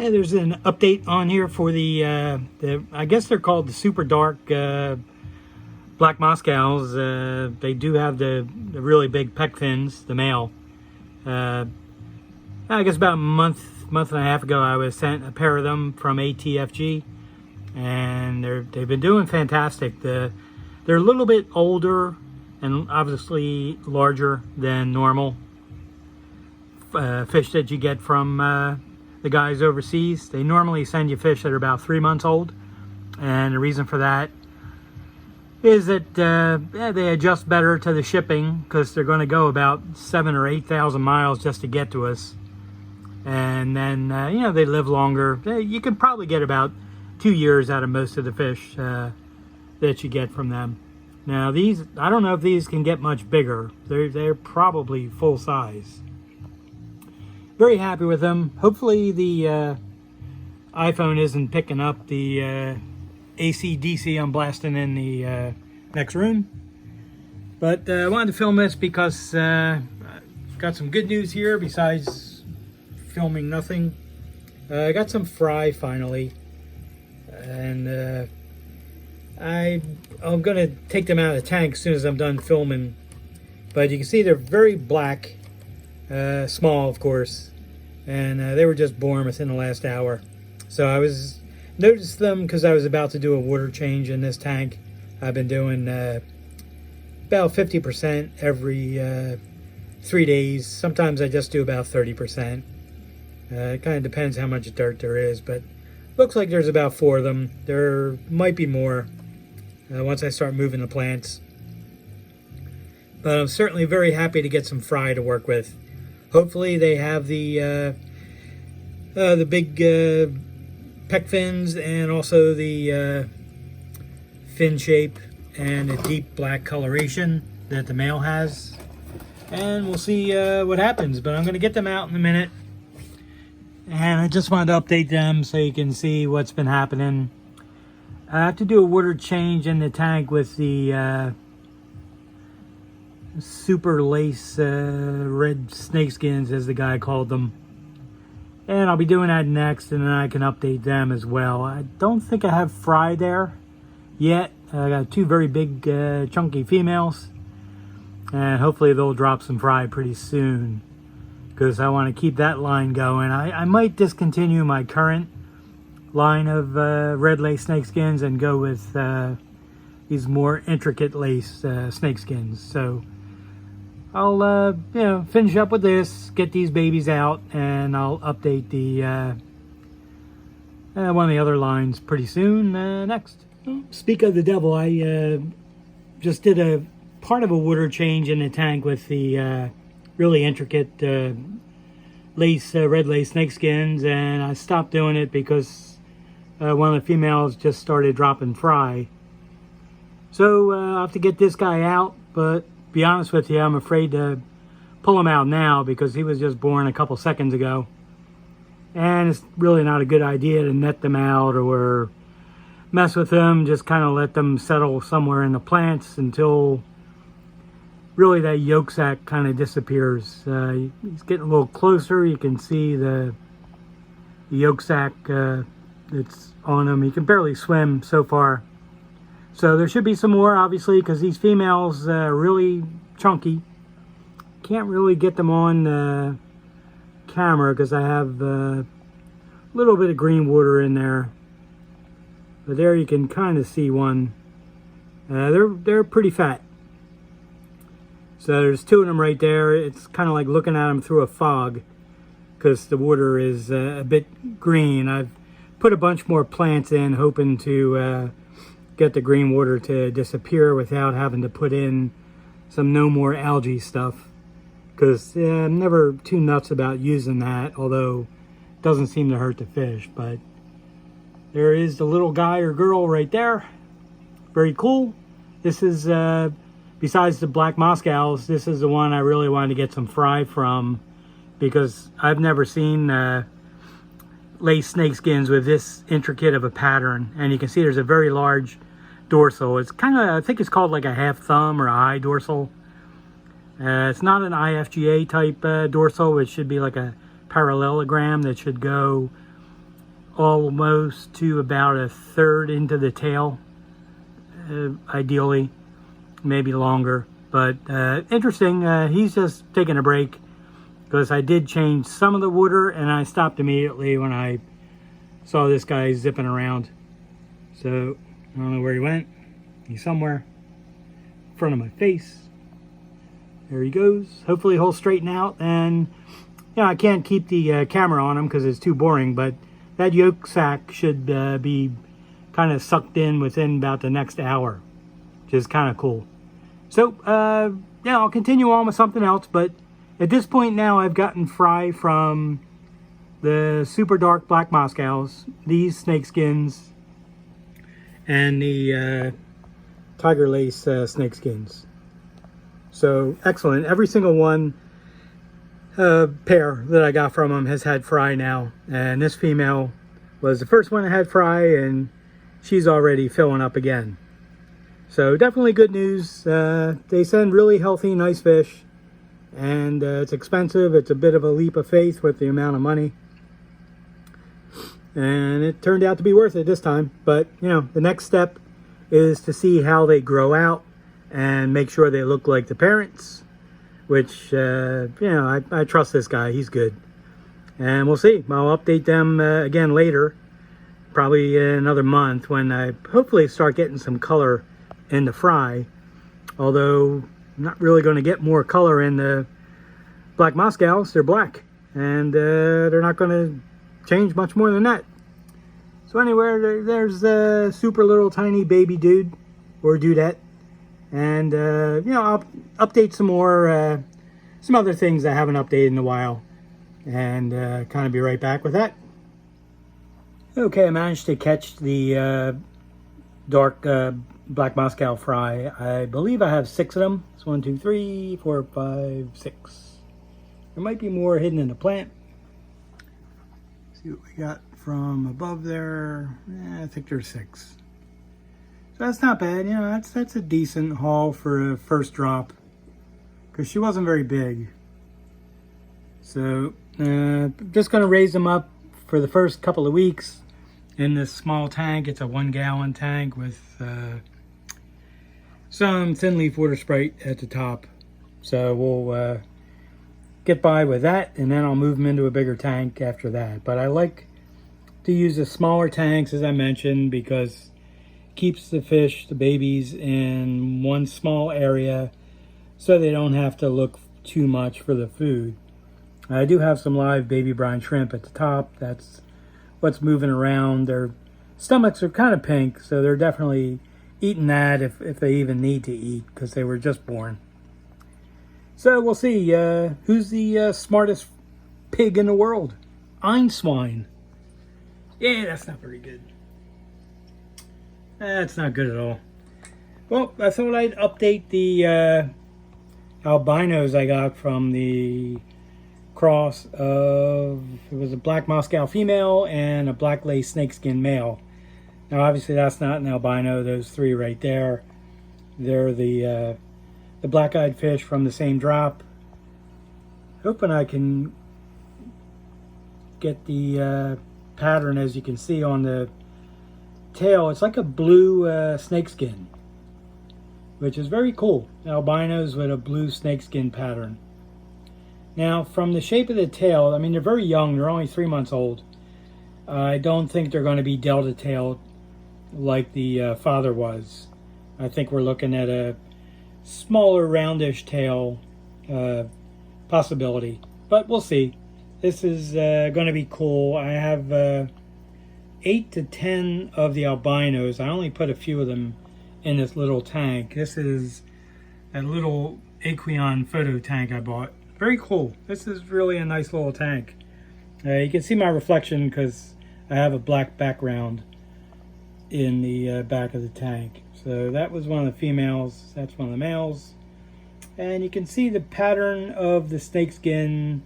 And there's an update on here for the I guess they're called the super dark black Moscows. They do have the really big pec fins, the male. I guess about a month and a half ago I was sent a pair of them from ATFG, and they've been doing fantastic. They're a little bit older and obviously larger than normal fish that you get from the guys overseas. They normally send you fish that are about 3 months old, and the reason for that is that they adjust better to the shipping, because they're going to go about 7,000 or 8,000 miles just to get to us. And then you know, they live longer. You can probably get about 2 years out of most of the fish that you get from them. Now these, I don't know if these can get much bigger. They're probably full size. Very happy with them. Hopefully the iPhone isn't picking up the AC/DC I'm blasting in the next room. But I wanted to film this because I've got some good news here besides filming nothing. I got some fry finally, and I'm gonna take them out of the tank as soon as I'm done filming. But you can see they're very black, small of course, and they were just born within the last hour. So I noticed them because I was about to do a water change in this tank. I've been doing about 50% every 3 days. Sometimes I just do about 30%. It kind of depends how much dirt there is, but looks like there's about 4 of them. There might be more once I start moving the plants. But I'm certainly very happy to get some fry to work with. Hopefully they have the big pec fins, and also the fin shape and the deep black coloration that the male has. And we'll see what happens. But I'm going to get them out in a minute. And I just wanted to update them so you can see what's been happening. I have to do a water change in the tank with the super lace red snakeskins, as the guy called them. And I'll be doing that next, and then I can update them as well. I don't think I have fry there yet. I got 2 very big chunky females, and hopefully they'll drop some fry pretty soon, because I want to keep that line going. I might discontinue my current line of red lace snakeskins and go with these more intricate lace snakeskins. So I'll you know, finish up with this, get these babies out, and I'll update the one of the other lines pretty soon next. Speak of the devil, I just did a part of a water change in the tank with the really intricate lace red lace snakeskins, and I stopped doing it because one of the females just started dropping fry. So I'll have to get this guy out, but be honest with you, I'm afraid to pull him out now because he was just born a couple seconds ago. And it's really not a good idea to net them out or mess with them. Just kind of let them settle somewhere in the plants until really that yolk sac kind of disappears. He's getting a little closer. You can see the yolk sac that's on him. He can barely swim so far. So there should be some more, obviously, because these females are really chunky. Can't really get them on camera because I have a little bit of green water in there. But there you can kind of see one. They're pretty fat. So there's 2 of them right there. It's kind of like looking at them through a fog because the water is a bit green. I've put a bunch more plants in, hoping to get the green water to disappear without having to put in some no more algae stuff, because I'm never too nuts about using that, although it doesn't seem to hurt the fish. But there is the little guy or girl right there. Very cool. This is besides the black Moscows, this is the one I really wanted to get some fry from, because I've never seen lace snakeskins with this intricate of a pattern. And you can see there's a very large dorsal. It's kind of, I think it's called like a half thumb or a high dorsal. It's not an IFGA type dorsal. It should be like a parallelogram that should go almost to about a third into the tail, ideally, maybe longer. But interesting, he's just taking a break because I did change some of the water and I stopped immediately when I saw this guy zipping around. So I don't know where he went. He's somewhere in front of my face. There he goes. Hopefully he'll straighten out. And yeah, I can't keep the camera on him because it's too boring, but that yolk sac should be kind of sucked in within about the next hour, which is kind of cool. So yeah, I'll continue on with something else, but at this point now I've gotten fry from the super dark black Moscows, these Snakeskins, and the tiger lace Snakeskins. So excellent. Every single one pair that I got from them has had fry now, and this female was the first one that had fry, and she's already filling up again. So definitely good news. They send really healthy, nice fish, and it's expensive. It's a bit of a leap of faith with the amount of money, and it turned out to be worth it this time. But you know, the next step is to see how they grow out and make sure they look like the parents, which you know, I trust this guy. He's good, and we'll see. I'll update them again later, probably in another month, when I hopefully start getting some color in the fry. Although I'm not really going to get more color in the black Moscows. They're black, and they're not going to change much more than that. So anyway, there's a super little tiny baby dude or dudette, and you know, I'll update some more, some other things I haven't updated in a while, and kind of be right back with that. Okay, I managed to catch the dark black Moscow fry. I believe I have 6 of them. It's 1, 2, 3, 4, 5, 6. There might be more hidden in the plant. See what we got from above there. I think there's 6. So that's not bad. You know, that's a decent haul for a first drop, because she wasn't very big. So just going to raise them up for the first couple of weeks in this small tank. It's a 1-gallon tank with some thin leaf water sprite at the top. So we'll get by with that, and then I'll move them into a bigger tank after that. But I like to use the smaller tanks, as I mentioned, because it keeps the fish, the babies, in one small area so they don't have to look too much for the food. I do have some live baby brine shrimp at the top. That's what's moving around. Their stomachs are kind of pink, so they're definitely eating that if they even need to eat, because they were just born. So we'll see who's the smartest pig in the world. Einstein. Yeah, that's not very good. That's not good at all. Well, I thought I'd update the albinos I got from the cross of, it was a black Moscow female and a black lace snakeskin male. Now obviously that's not an albino. Those 3 right there, they're the black-eyed fish from the same drop. Hoping I can get the pattern, as you can see on the tail. It's like a blue snakeskin, which is very cool. Albinos with a blue snakeskin pattern. Now, from the shape of the tail, I mean, they're very young. They're only 3 months old. I don't think they're going to be delta-tailed like the father was. I think we're looking at a smaller, roundish tail possibility. But we'll see. This is going to be cool. I have 8 to 10 of the albinos. I only put a few of them in this little tank. This is a little Aqueon photo tank I bought. Very cool. This is really a nice little tank. You can see my reflection because I have a black background in the back of the tank. So that was one of the females. That's one of the males. And you can see the pattern of the snakeskin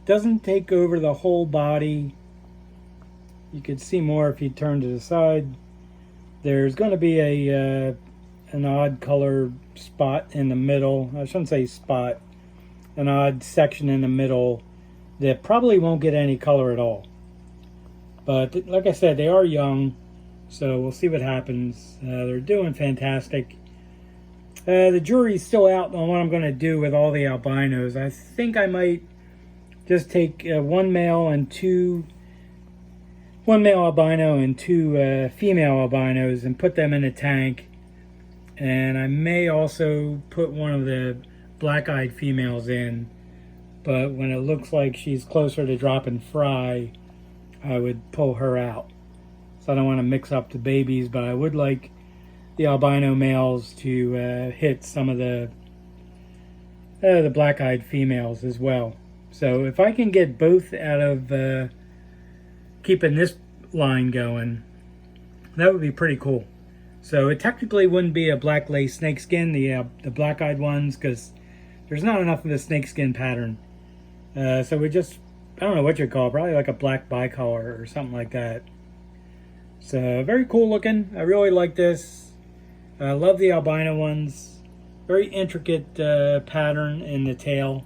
doesn't take over the whole body. You could see more if you turn to the side. There's going to be an odd color spot in the middle. I shouldn't say spot. An odd section in the middle that probably won't get any color at all. But like I said, they are young, so we'll see what happens. They're doing fantastic. The jury's still out on what I'm going to do with all the albinos. I think I might just take one male albino and two female albinos and put them in a tank. And I may also put one of the black-eyed females in, but when it looks like she's closer to dropping fry, I would pull her out. So I don't want to mix up the babies, but I would like the albino males to hit some of the black-eyed females as well. So if I can get both out of keeping this line going, that would be pretty cool. So it technically wouldn't be a black lace snakeskin, the black-eyed ones, because there's not enough of a snakeskin pattern. So we just, I don't know what you'd call it, probably like a black bicolor or something like that. So very cool looking. I really like this. I love the albino ones. Very intricate pattern in the tail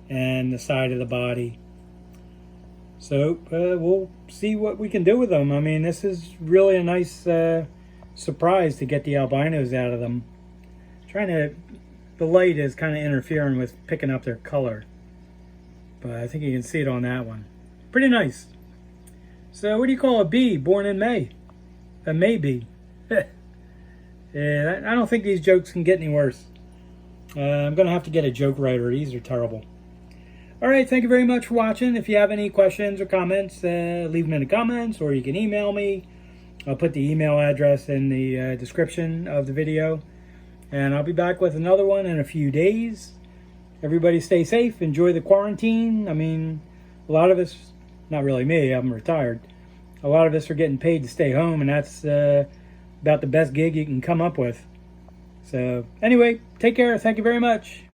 and the side of the body. So we'll see what we can do with them. I mean, this is really a nice surprise to get the albinos out of them. The light is kind of interfering with picking up their color, but I think you can see it on that one. Pretty nice. So what do you call a bee born in May? A May bee. Yeah, I don't think these jokes can get any worse. I'm gonna have to get a joke writer. These are terrible. All right, thank you very much for watching. If you have any questions or comments, leave them in the comments, or you can email me. I'll put the email address in the description of the video. And I'll be back with another one in a few days. Everybody stay safe. Enjoy the quarantine. I mean, a lot of us, not really me, I'm retired. A lot of us are getting paid to stay home, and that's about the best gig you can come up with. So anyway, take care. Thank you very much.